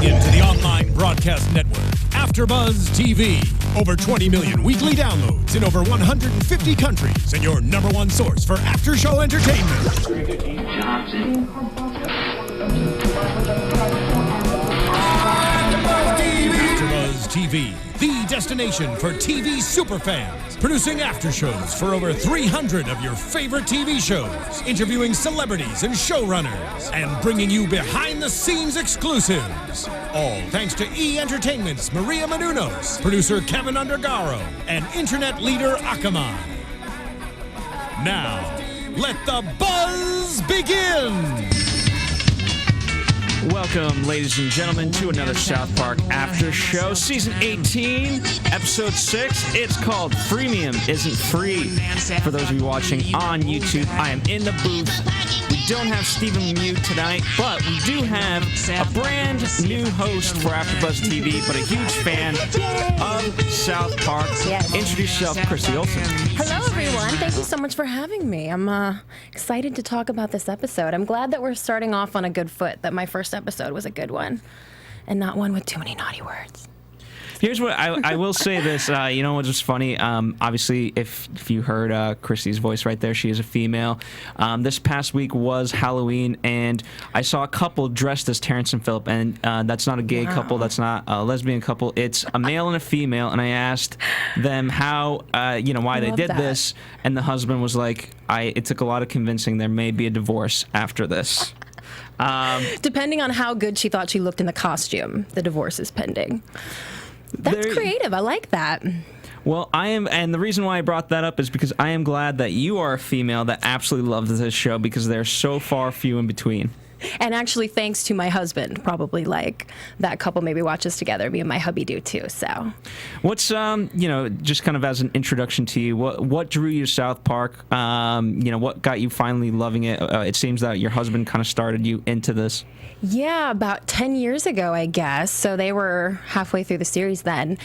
into the online broadcast network, AFTERBUZZ TV. Over 20 million weekly downloads in over 150 countries, and your number one source for after-show entertainment. AFTERBUZZ TV, the destination for TV superfans, producing after shows for over 300 of your favorite TV shows, interviewing celebrities and showrunners, and bringing you behind-the-scenes exclusives. All thanks to E! Entertainment's Maria Menounos, producer Kevin Undergaro, and internet leader Akamai. Now, let the buzz begin! Welcome, ladies and gentlemen, to another South Park After Show, Season 18, Episode 6. It's called Freemium Isn't Free. For those of you watching on YouTube, I am in the booth. We don't have Stephen Mute tonight, but we do have a brand new host for AfterBuzz TV, but a huge fan of South Park. Yes. Introduce yourself, Christy Olson. Hello, everyone. Thank you so much for having me. I'm excited to talk about this episode. I'm glad that we're starting off on a good foot, that my first episode was a good one, and not one with too many naughty words. Here's what I will say this. You know what's just funny? Obviously, if you heard Christy's voice right there, she is a female. This past week was Halloween, and I saw a couple dressed as Terrence and Phillip, and that's not a gay couple. That's not a lesbian couple. It's a male and a female, and I asked them how, why they did this, and the husband was like, it took a lot of convincing. There may be a divorce after this. Depending on how good she thought she looked in the costume, the divorce is pending. That's creative. I like that. Well, and the reason why I brought that up is because I am glad that you are a female that absolutely loves this show, because they're so far few in between. And actually, thanks to my husband, probably like that couple maybe watches together. Me and my hubby do too. So, what's just kind of as an introduction to you, what drew you to South Park? What got you finally loving it? It seems that your husband kind of started you into this. Yeah, about 10 years ago, I guess. So they were halfway through the series then.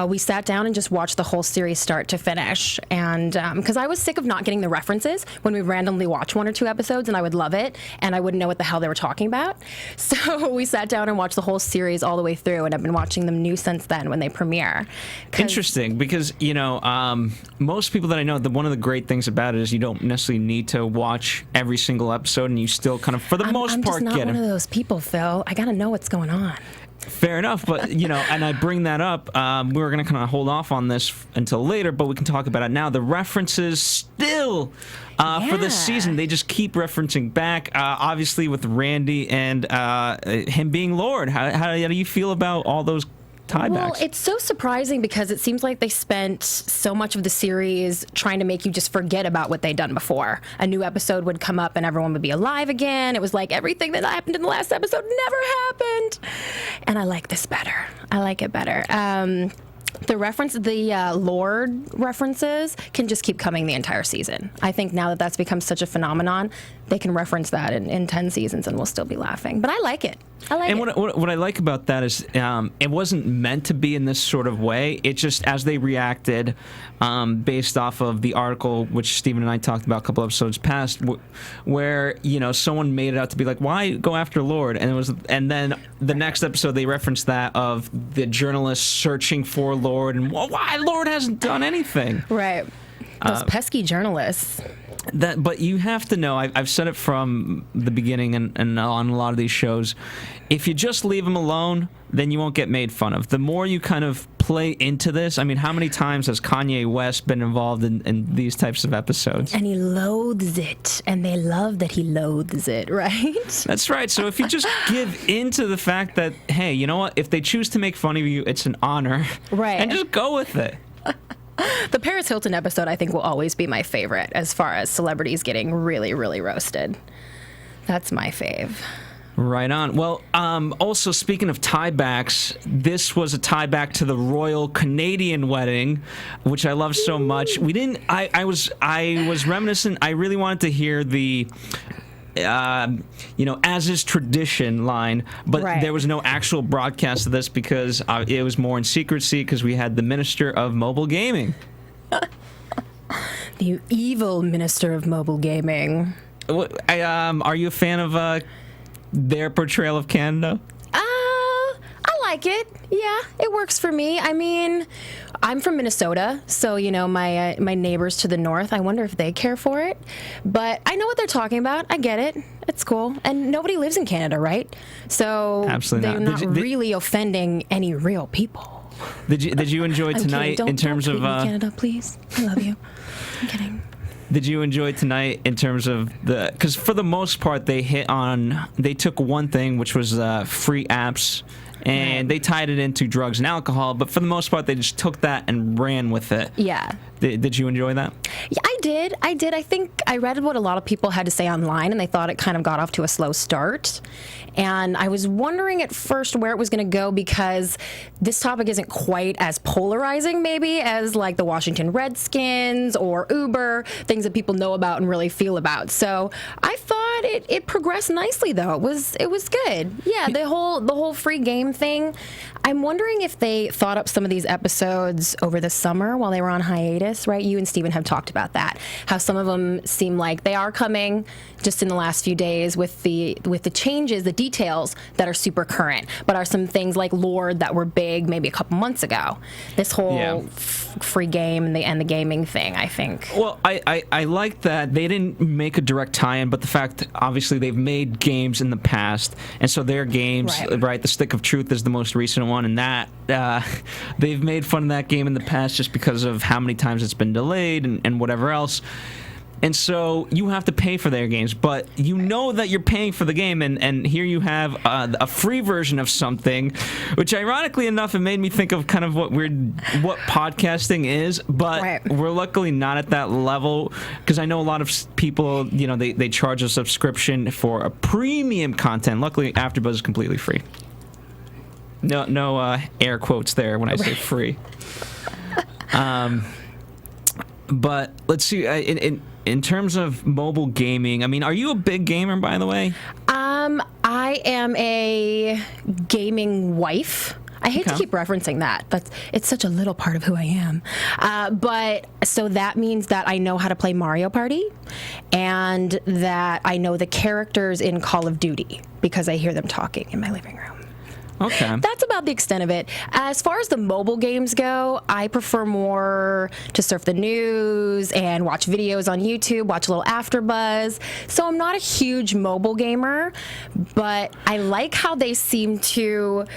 We sat down and just watched the whole series start to finish. And because I was sick of not getting the references when we randomly watch one or two episodes, and I would love it, and I wouldn't know what the hell they were talking about. So we sat down and watched the whole series all the way through, and I've been watching them new since then when they premiere. Interesting, because, most people that I know, one of the great things about it is you don't necessarily need to watch every single episode, and you still kind of, for the most part, get it. I'm just not one of those people, Phil. I gotta know what's going on. Fair enough, but, and I bring that up, we're going to kind of hold off on this until later, but we can talk about it now. The references still, for this season, they just keep referencing back, obviously with Randy and him being Lord. How do you feel about all those tiebacks? Well, it's so surprising because it seems like they spent so much of the series trying to make you just forget about what they'd done before. A new episode would come up and everyone would be alive again. It was like everything that happened in the last episode never happened. And I like this better. I like it better. The Lord references can just keep coming the entire season. I think now that that's become such a phenomenon, they can reference that in 10 seasons and we'll still be laughing. But I like it. And what I like about that is it wasn't meant to be in this sort of way. It just, as they reacted, based off of the article, which Stephen and I talked about a couple episodes past, where, someone made it out to be like, why go after Lord? And then the next episode, they referenced that of the journalists searching for Lord and why Lord hasn't done anything. Right. Those pesky journalists. But you have to know, I've said it from the beginning and on a lot of these shows, if you just leave them alone, then you won't get made fun of. The more you kind of play into this, I mean, how many times has Kanye West been involved in these types of episodes? And he loathes it, and they love that he loathes it, right? That's right. So if you just give into the fact that, hey, you know what, if they choose to make fun of you, it's an honor. Right. And just go with it. The Paris Hilton episode, I think, will always be my favorite as far as celebrities getting really, really roasted. That's my fave. Right on. Well, also speaking of tiebacks, this was a tieback to the Royal Canadian wedding, which I love so much. We didn't. I was reminiscent. I really wanted to hear the as is tradition line, but there was no actual broadcast of this because it was more in secrecy because we had the Minister of Mobile Gaming. The evil Minister of Mobile Gaming. Are you a fan of their portrayal of Canada? like it. Yeah, it works for me. I mean, I'm from Minnesota, so, you know, my neighbors to the north, I wonder if they care for it. But I know what they're talking about. I get it. It's cool. And nobody lives in Canada, right? So Absolutely they're not really offending any real people. Did you enjoy tonight in terms of Canada, please? I love you. I'm kidding. Did you enjoy tonight in terms of because for the most part they took one thing, which was free apps, and they tied it into drugs and alcohol, but for the most part they just took that and ran with it. Yeah. Did you enjoy that? Yeah, I did. I think I read what a lot of people had to say online, and they thought it kind of got off to a slow start. And I was wondering at first where it was going to go, because this topic isn't quite as polarizing maybe as like the Washington Redskins or Uber, things that people know about and really feel about. So I thought it progressed nicely, though. It was good. Yeah, the whole free game thing. I'm wondering if they thought up some of these episodes over the summer while they were on hiatus, right? You and Steven have talked about that. How some of them seem like they are coming just in the last few days with the changes, the details that are super current, but are some things like Lord that were big maybe a couple months ago. This whole free game and the gaming thing, I think. Well, I like that they didn't make a direct tie-in, but the fact, obviously, they've made games in the past, and so their games, right? The Stick of Truth is the most recent one, and that they've made fun of that game in the past just because of how many times it's been delayed and whatever else. And so you have to pay for their games, but you know that you're paying for the game, and here you have a free version of something, which ironically enough, it made me think of kind of what podcasting is, but we're luckily not at that level, because I know a lot of people, you know, they charge a subscription for a premium content. Luckily, AFTERBUZZ is completely free. No air quotes there when I say free. But let's see, in terms of mobile gaming, I mean, are you a big gamer, by the way? I am a gaming wife. I hate to keep referencing that. It's such a little part of who I am. But so that means that I know how to play Mario Party, and that I know the characters in Call of Duty because I hear them talking in my living room. Okay. That's about the extent of it. As far as the mobile games go, I prefer more to surf the news and watch videos on YouTube, watch a little AFTERBUZZ. So I'm not a huge mobile gamer, but I like how they seem to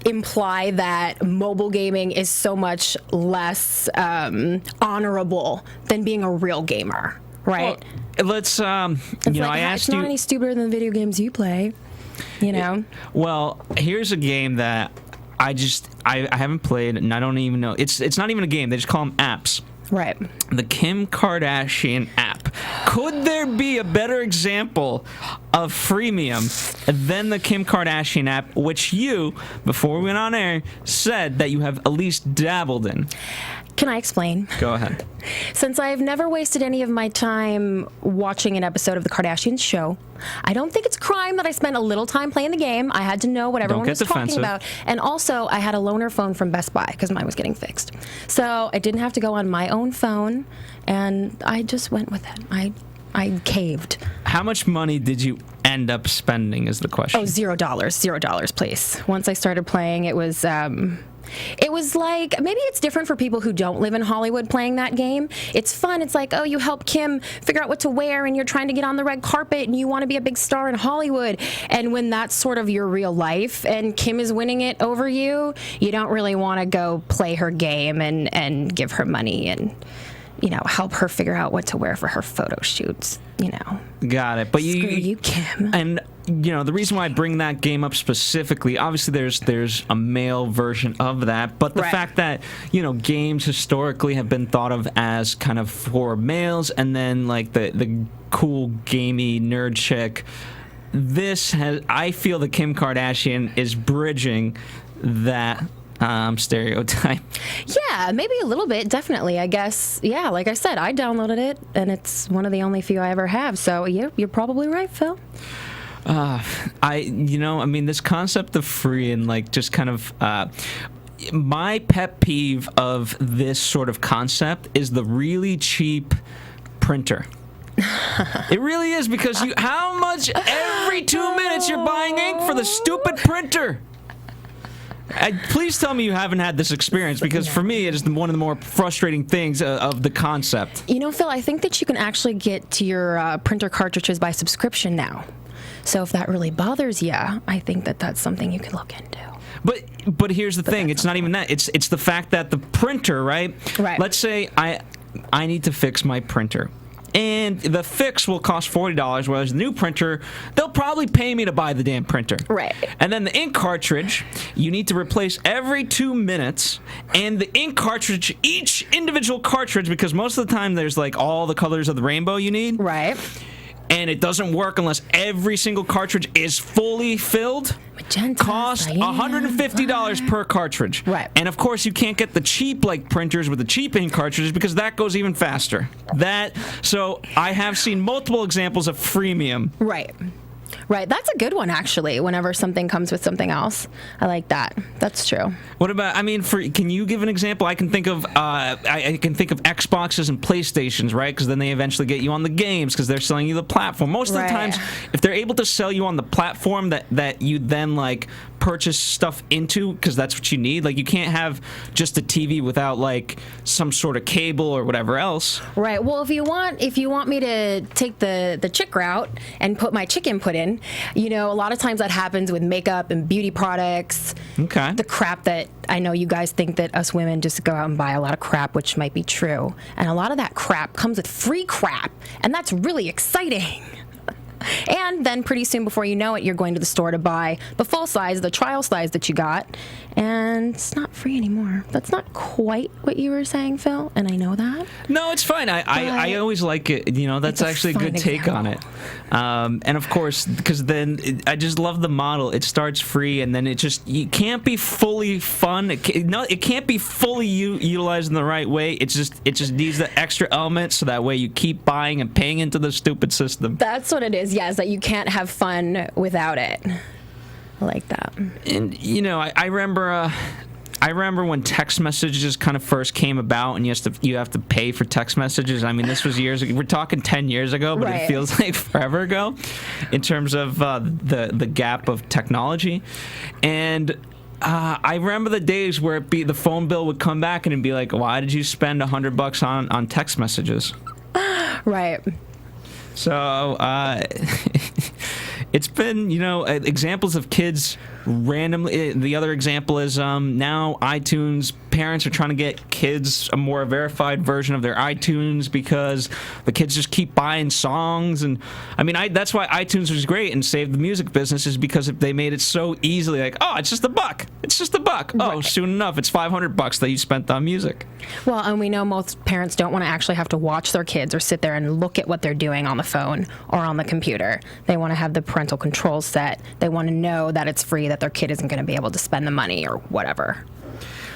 imply that mobile gaming is so much less honorable than being a real gamer, right? Well, let's, I asked you... It's not any stupider than the video games you play. You know? Well, here's a game that I haven't played, and I don't even know. It's not even a game. They just call them apps. Right. The Kim Kardashian app. Could there be a better example of freemium than the Kim Kardashian app, which you, before we went on air, said that you have at least dabbled in? Can I explain? Go ahead. Since I've never wasted any of my time watching an episode of The Kardashians show, I don't think it's a crime that I spent a little time playing the game. I had to know what everyone was talking about. And also, I had a loaner phone from Best Buy because mine was getting fixed. So I didn't have to go on my own phone, and I just went with it. I caved. How much money did you end up spending is the question. Oh, $0. $0, please. Once I started playing, it was like, maybe it's different for people who don't live in Hollywood playing that game. It's fun. It's like, oh, you help Kim figure out what to wear, and you're trying to get on the red carpet, and you want to be a big star in Hollywood. And when that's sort of your real life, and Kim is winning it over you, you don't really want to go play her game and give her money and, you know, help her figure out what to wear for her photo shoots, you know. Got it. But Screw you, Kim. And, you know, the reason why I bring that game up specifically, obviously there's a male version of that, but the fact that, you know, games historically have been thought of as kind of for males, and then, like, the cool, gamey nerd chick, I feel that Kim Kardashian is bridging that stereotype. Yeah, maybe a little bit, definitely, I guess. Yeah, like I said, I downloaded it, and it's one of the only few I ever have, so yeah, you're probably right, Phil. This concept of free and, like, just kind of, my pet peeve of this sort of concept is the really cheap printer. It really is, because how much every 2 minutes you're buying ink for the stupid printer? Please tell me you haven't had this experience, because for me, it is one of the more frustrating things of the concept. You know, Phil, I think that you can actually get to your printer cartridges by subscription now. So if that really bothers you, I think that that's something you can look into. But here's the thing. It's not even that. It's the fact that the printer, right? Right. Let's say I need to fix my printer. And the fix will cost $40, whereas the new printer, they'll probably pay me to buy the damn printer. Right. And then the ink cartridge, you need to replace every 2 minutes. And the ink cartridge, each individual cartridge, because most of the time there's like all the colors of the rainbow you need. Right. And it doesn't work unless every single cartridge is fully filled. Magenta, Cost $150 per cartridge. Right. And of course, you can't get the cheap printers with the cheap ink cartridges, because that goes even faster. So I have seen multiple examples of freemium. Right. Right. That's a good one, actually, whenever something comes with something else. I like that. That's true. What about, can you give an example? I can think of Xboxes and PlayStations, right? Because then they eventually get you on the games, because they're selling you the platform. Most of the times, if they're able to sell you on the platform that you then, purchase stuff into, because that's what you need. You can't have just a TV without, some sort of cable or whatever else. Right. Well, if you want me to take the chick route and put my chick input in, a lot of times that happens with makeup and beauty products. Okay. The crap that I know you guys think that us women just go out and buy a lot of crap, which might be true. And a lot of that crap comes with free crap, and that's really exciting. And then pretty soon, before you know it, you're going to the store to buy the full size, the trial size that you got, and it's not free anymore. That's not quite what you were saying, Phil, and I know that. No, it's fine. I always like it. That's actually a good take on it. And of course, because then I just love the model. It starts free, and then you can't be fully fun. It can't be fully utilized in the right way. It just needs the extra element, so that way you keep buying and paying into the stupid system. That's what it is. Yes, that you can't have fun without it. I like that. And I remember when text messages kind of first came about, and you have to pay for text messages. This was years ago. We're talking 10 years ago, but It feels like forever ago in terms of the gap of technology. And I remember the days where the phone bill would come back and it'd be like, why did you spend $100 on text messages? Right. So it's been, examples of kids randomly. The other example is now iTunes. Parents are trying to get kids a more verified version of their iTunes, because the kids just keep buying songs. And that's why iTunes was great and saved the music business, is because they made it so easily. It's just $1. It's just $1. Oh, soon enough, it's $500 that you spent on music. Well, and we know most parents don't want to actually have to watch their kids or sit there and look at what they're doing on the phone or on the computer. They want to have the parental control set. They want to know that it's free, that their kid isn't going to be able to spend the money or whatever.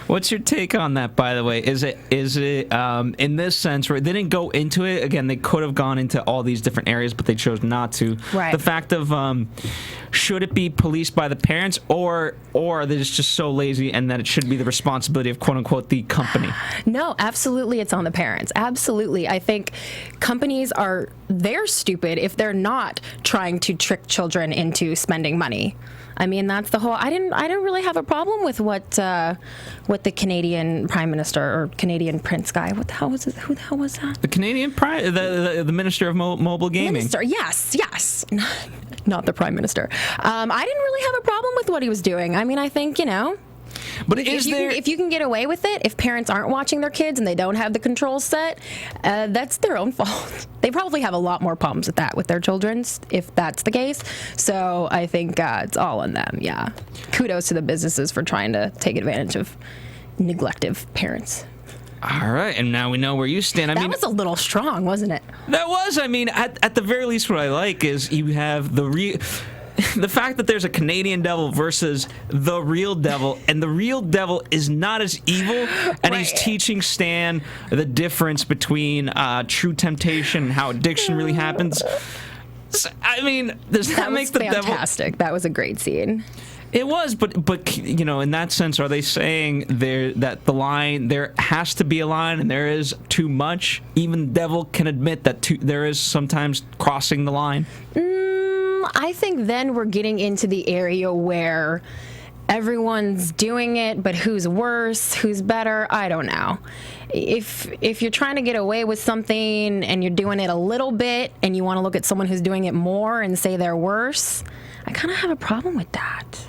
What's your take on that, by the way? Is it in this sense where they didn't go into it? Again, they could have gone into all these different areas, but they chose not to. Right. The fact of should it be policed by the parents, or they're just so lazy and that it should be the responsibility of, quote unquote, the company? No, absolutely, it's on the parents. Absolutely. I think companies they're stupid if they're not trying to trick children into spending money. That's the whole. I didn't really have a problem with what the Canadian Prime Minister or Canadian Prince guy. What the hell was it? Who the hell was that? The Canadian the Minister of Mobile Gaming. Minister, yes, not the Prime Minister. I didn't really have a problem with what he was doing. I think But if you can get away with it, if parents aren't watching their kids and they don't have the controls set, that's their own fault. They probably have a lot more problems with that with their children's, if that's the case. So I think it's all on them. Yeah. Kudos to the businesses for trying to take advantage of neglective parents. All right, and now we know where you stand. That was a little strong, wasn't it? That was. At the very least, what I like is you have the fact that there's a Canadian devil versus the real devil, and the real devil is not as evil, and he's teaching Stan the difference between true temptation and how addiction really happens. Does that make the devil fantastic? That was a great scene. It was, but in that sense, are they saying that the line, there has to be a line, and there is too much? Even the devil can admit that there is sometimes crossing the line. I think then we're getting into the area where everyone's doing it, but who's worse, who's better, I don't know. If you're trying to get away with something and you're doing it a little bit and you want to look at someone who's doing it more and say they're worse, I kind of have a problem with that.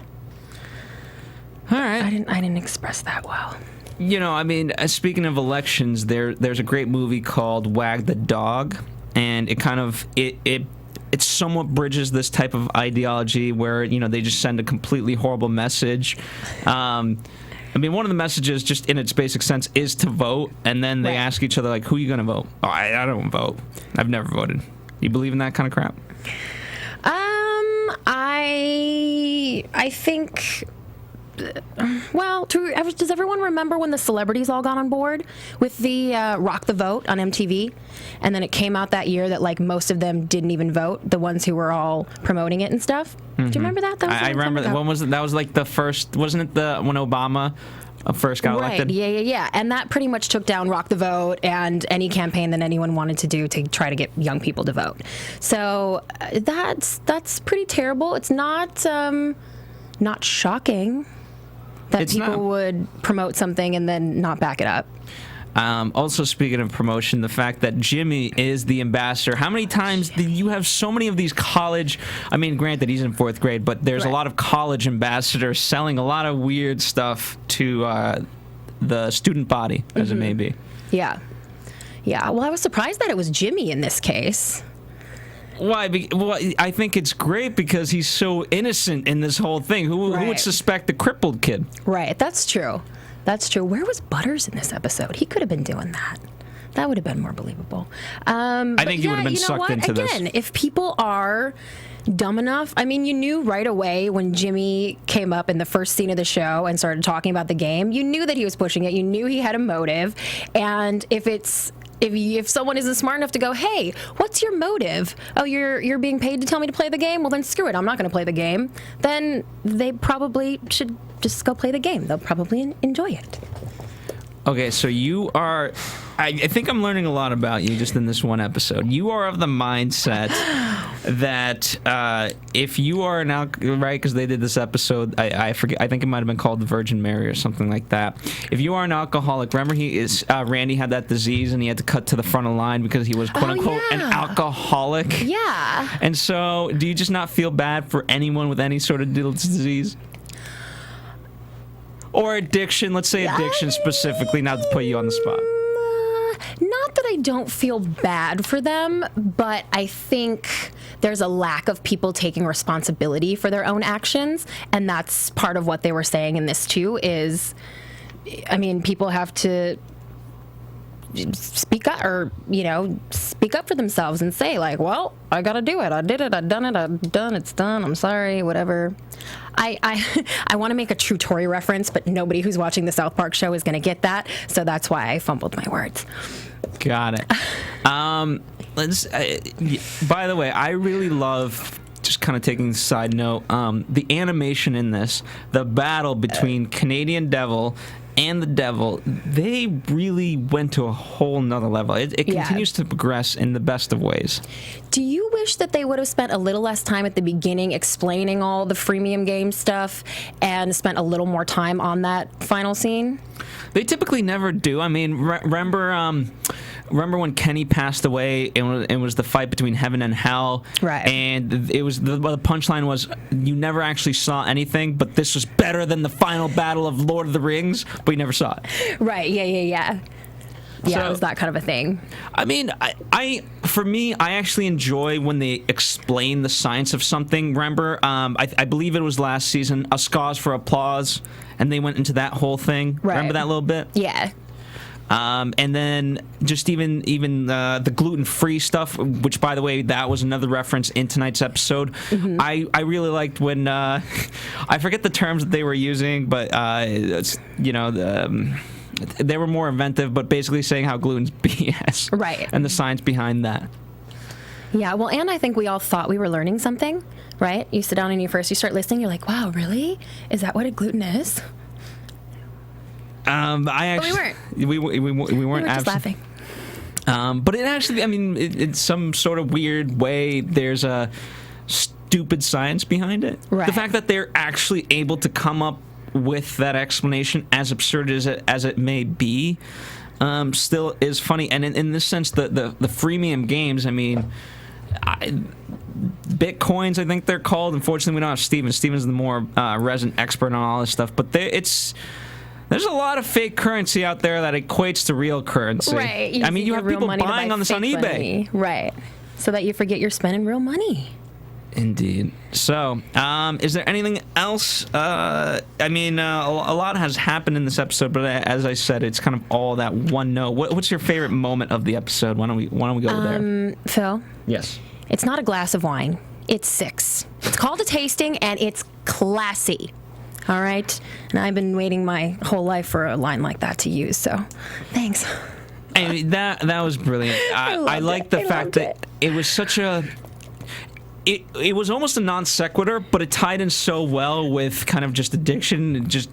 All right. I didn't express that well. I mean, speaking of elections, there's a great movie called Wag the Dog, and it kind of it somewhat bridges this type of ideology where they just send a completely horrible message. I mean, one of the messages, just in its basic sense, is to vote, and then they ask each other, like, who are you going to vote? Oh, I don't vote. I've never voted. You believe in that kind of crap? I think... Well, does everyone remember when the celebrities all got on board with the Rock the Vote on MTV? And then it came out that year that, like, most of them didn't even vote, the ones who were all promoting it and stuff. Do you remember that? I remember that. When was it? That was like the first, wasn't it when Obama first got elected? Yeah. And that pretty much took down Rock the Vote and any campaign that anyone wanted to do to try to get young people to vote. So that's pretty terrible. It's not shocking that people would promote something and then not back it up. Also, speaking of promotion, the fact that Jimmy is the ambassador. How many times do you have so many of these college... I mean, granted, he's in 4th grade, but there's a lot of college ambassadors selling a lot of weird stuff to the student body, as it may be. Yeah. Well, I was surprised that it was Jimmy in this case. Why? Well, I think it's great because he's so innocent in this whole thing. Who would suspect the crippled kid? Right, that's true. Where was Butters in this episode? He could have been doing that. That would have been more believable. I think he would have been sucked into this. Again, if people are dumb enough, I mean, you knew right away when Jimmy came up in the first scene of the show and started talking about the game, you knew that he was pushing it. You knew he had a motive. And if someone isn't smart enough to go, hey, what's your motive? Oh, you're being paid to tell me to play the game? Well, then screw it. I'm not going to play the game. Then they probably should just go play the game. They'll probably enjoy it. Okay, so you are... I think I'm learning a lot about you just in this one episode. You are of the mindset that if you are an right, because they did this episode, I forget, I think it might have been called the Virgin Mary or something like that. If you are an alcoholic, remember Randy had that disease and he had to cut to the front of the line because he was quote unquote an alcoholic. Yeah. And so, do you just not feel bad for anyone with any sort of disease? Or addiction, let's say addiction specifically, not to put you on the spot. Not that I don't feel bad for them, but I think there's a lack of people taking responsibility for their own actions, and that's part of what they were saying in this too, is, I mean, people have to speak up, or, speak up for themselves and say, like, well, I gotta do it. I did it. I've done it. It's done. I'm sorry, whatever. I want to make a true Tory reference, but nobody who's watching the South Park show is going to get that, so that's why I fumbled my words. Got it. By the way, I really love, just kind of taking a side note, the animation in this, the battle between Canadian Devil and the Devil, they really went to a whole nother level. It continues to progress in the best of ways. Do you wish that they would have spent a little less time at the beginning explaining all the freemium game stuff and spent a little more time on that final scene? They typically never do. I mean, remember when Kenny passed away? It was the fight between heaven and hell, right? And it was the punchline was you never actually saw anything, but this was better than the final battle of Lord of the Rings, but you never saw it. Right? Yeah. Yeah, it was that kind of a thing. I mean, for me, I actually enjoy when they explain the science of something. Remember, I believe it was last season, A Cause for Applause, and they went into that whole thing. Right. Remember that little bit? Yeah. And then just even the gluten-free stuff, which, by the way, that was another reference in tonight's episode. Mm-hmm. I really liked when, I forget the terms that they were using, but, they were more inventive, but basically saying how gluten's BS. Right. And the science behind that. Yeah, well, and I think we all thought we were learning something, right? You sit down and you start listening, you're like, wow, really? Is that what a gluten is? But we weren't. We weren't just laughing. But it actually, I mean, it's some sort of weird way, there's a stupid science behind it. Right. The fact that they're actually able to come up with that explanation, as absurd as it may be, still is funny. And in this sense, the freemium games, I mean, Bitcoins, I think they're called. Unfortunately, we don't have Steven. Steven's the more resident expert on all this stuff. But there's a lot of fake currency out there that equates to real currency. Right. I mean, you have people buying on this on eBay. Money. Right. So that you forget you're spending real money. Indeed. So, is there anything else? I mean, a lot has happened in this episode, but as I said, it's kind of all that one note. What's your favorite moment of the episode? Why don't we go there? Phil? Yes. It's not a glass of wine. It's 6. It's called a tasting, and it's classy. All right? And I've been waiting my whole life for a line like that to use, so thanks. I mean, that was brilliant. I like the fact that it was such a... It was almost a non sequitur, but it tied in so well with kind of just addiction and just,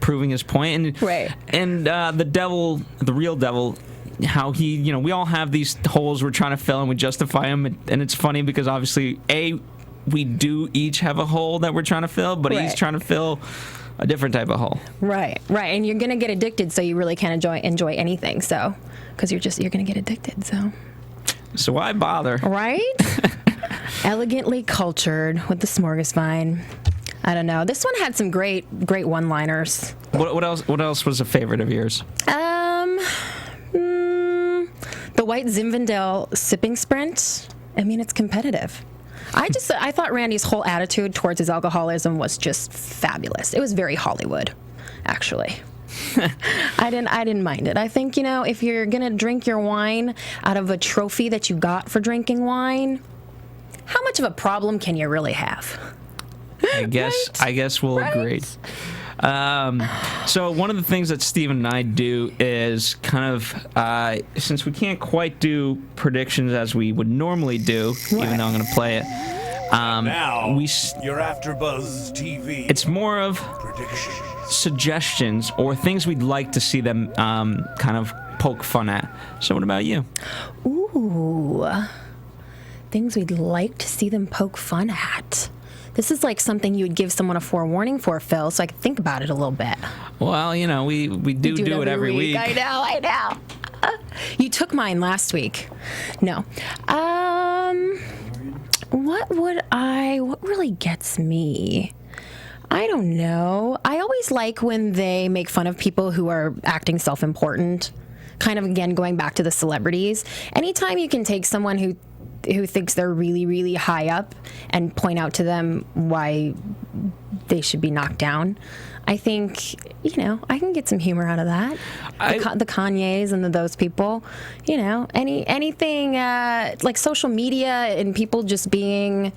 proving his point. And, right. And the real devil, how he, we all have these holes we're trying to fill and we justify them. And it's funny because obviously, we do each have a hole that we're trying to fill, but he's trying to fill a different type of hole. Right. And you're going to get addicted, so you really can't enjoy anything. So, because you're going to get addicted, so. So why bother? Right? Elegantly cultured with the smorgasbord. I don't know. This one had some great one-liners. What else was a favorite of yours? The white Zinfandel sipping sprint. I mean, it's competitive. I thought Randy's whole attitude towards his alcoholism was just fabulous. It was very Hollywood, actually. I didn't mind it. I think, if you're gonna drink your wine out of a trophy that you got for drinking wine, how much of a problem can you really have? I guess we'll agree. So one of the things that Steven and I do is kind of, since we can't quite do predictions as we would normally do, even though I'm going to play it. Now, your AFTERBUZZ TV. It's more of predictions, suggestions, or things we'd like to see them kind of poke fun at. So what about you? Ooh, things we'd like to see them poke fun at. This is like something you would give someone a forewarning for, Phil, so I could think about it a little bit. Well, we do it every week. I know. You took mine last week. No. What really gets me? I don't know. I always like when they make fun of people who are acting self-important. Kind of, again, going back to the celebrities. Anytime you can take someone who thinks they're really, really high up and point out to them why they should be knocked down, I think, I can get some humor out of that. The Kanyes and those people, anything like social media and people just being...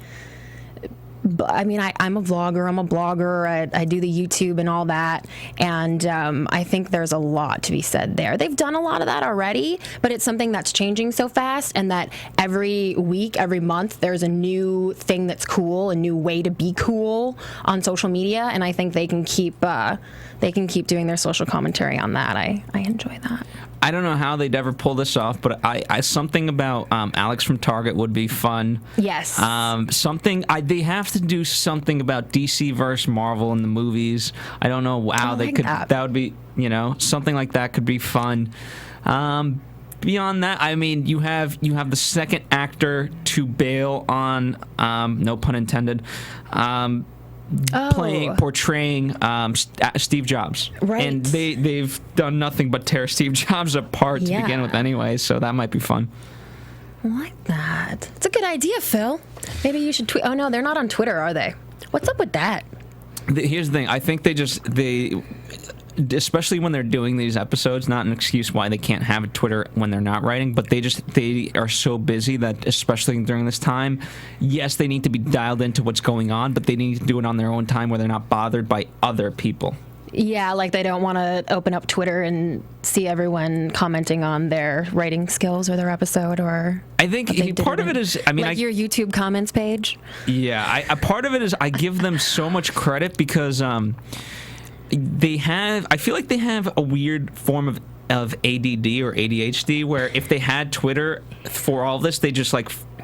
I mean, I'm a vlogger, I'm a blogger, I do the YouTube and all that, and I think there's a lot to be said there. They've done a lot of that already, but it's something that's changing so fast, and that every week, every month, there's a new thing that's cool, a new way to be cool on social media, and I think they can keep doing their social commentary on that. I enjoy that. I don't know how they'd ever pull this off, but I something about Alex from Target would be fun. Yes. They have to do something about DC versus Marvel in the movies. I don't know how they could. That would be, something like that could be fun. Beyond that, I mean, you have the second actor to bail on, no pun intended. Portraying Steve Jobs, right? And they've done nothing but tear Steve Jobs apart to begin with, anyway. So that might be fun. I like that. It's a good idea, Phil. Maybe you should tweet. Oh no, they're not on Twitter, are they? What's up with that? Here's the thing. I think they especially when they're doing these episodes, not an excuse why they can't have a Twitter when they're not writing, but they are so busy that, especially during this time, yes, they need to be dialed into what's going on, but they need to do it on their own time where they're not bothered by other people. Yeah, like they don't want to open up Twitter and see everyone commenting on their writing skills or their episode, or... I think part of it is... I mean, like your YouTube comments page? Yeah, a part of it is I give them so much credit because... I feel like they have a weird form of ADD or ADHD where if they had Twitter for all this, they just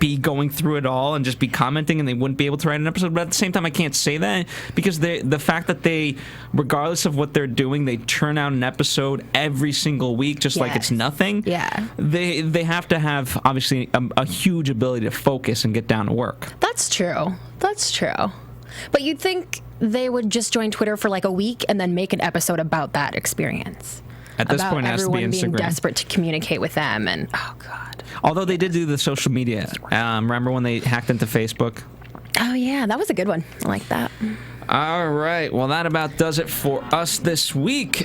be going through it all and just be commenting, and they wouldn't be able to write an episode. But at the same time, I can't say that because the fact that they, regardless of what they're doing, they turn out an episode every single week just like it's nothing. Yeah. They have to have, obviously, a huge ability to focus and get down to work. That's true. But you'd think they would just join Twitter for like a week and then make an episode about that experience. At this point, it has to be Instagram. Everyone being desperate to communicate with them, and oh god. Although they did do the social media. Remember when they hacked into Facebook? Oh yeah, that was a good one. I like that. All right. Well, that about does it for us this week.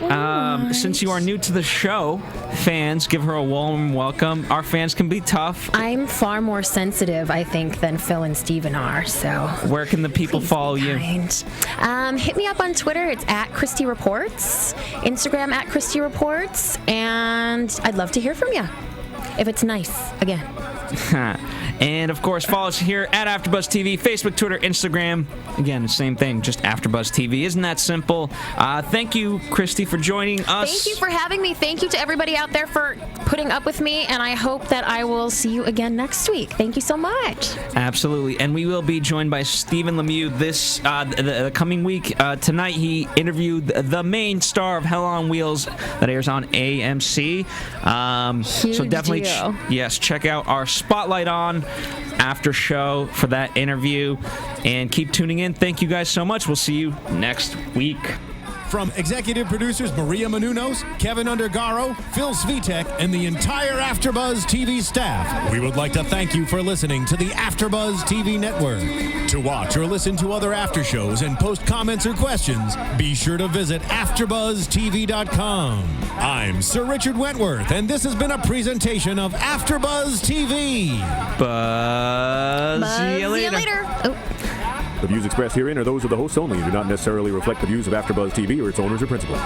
Since you are new to the show, fans, give her a warm welcome. Our fans can be tough. I'm far more sensitive, I think, than Phil and Steven are. So where can the people follow you? Hit me up on Twitter. It's at Christy Reports. Instagram at Christy Reports. And I'd love to hear from you. If it's nice, again. And, of course, follow us here at AfterBuzz TV, Facebook, Twitter, Instagram. Again, the same thing, just AfterBuzz TV. Isn't that simple? Thank you, Christy, for joining us. Thank you for having me. Thank you to everybody out there for putting up with me, and I hope that I will see you again next week. Thank you so much. Absolutely. And we will be joined by Stephen Lemieux this the coming week. Tonight, he interviewed the main star of Hell on Wheels that airs on AMC. So definitely, yes, check out our Spotlight On after show for that interview, and keep tuning in. Thank you guys so much. We'll see you next week. From executive producers Maria Menounos, Kevin Undergaro, Phil Svitek, and the entire AfterBuzz TV staff, we would like to thank you for listening to the AfterBuzz TV network. To watch or listen to other after shows and post comments or questions, be sure to visit AfterBuzzTV.com. I'm Sir Richard Wentworth, and this has been a presentation of AfterBuzz TV. See you later. Oh. The views expressed herein are those of the hosts only and do not necessarily reflect the views of AfterBuzz TV or its owners or principals.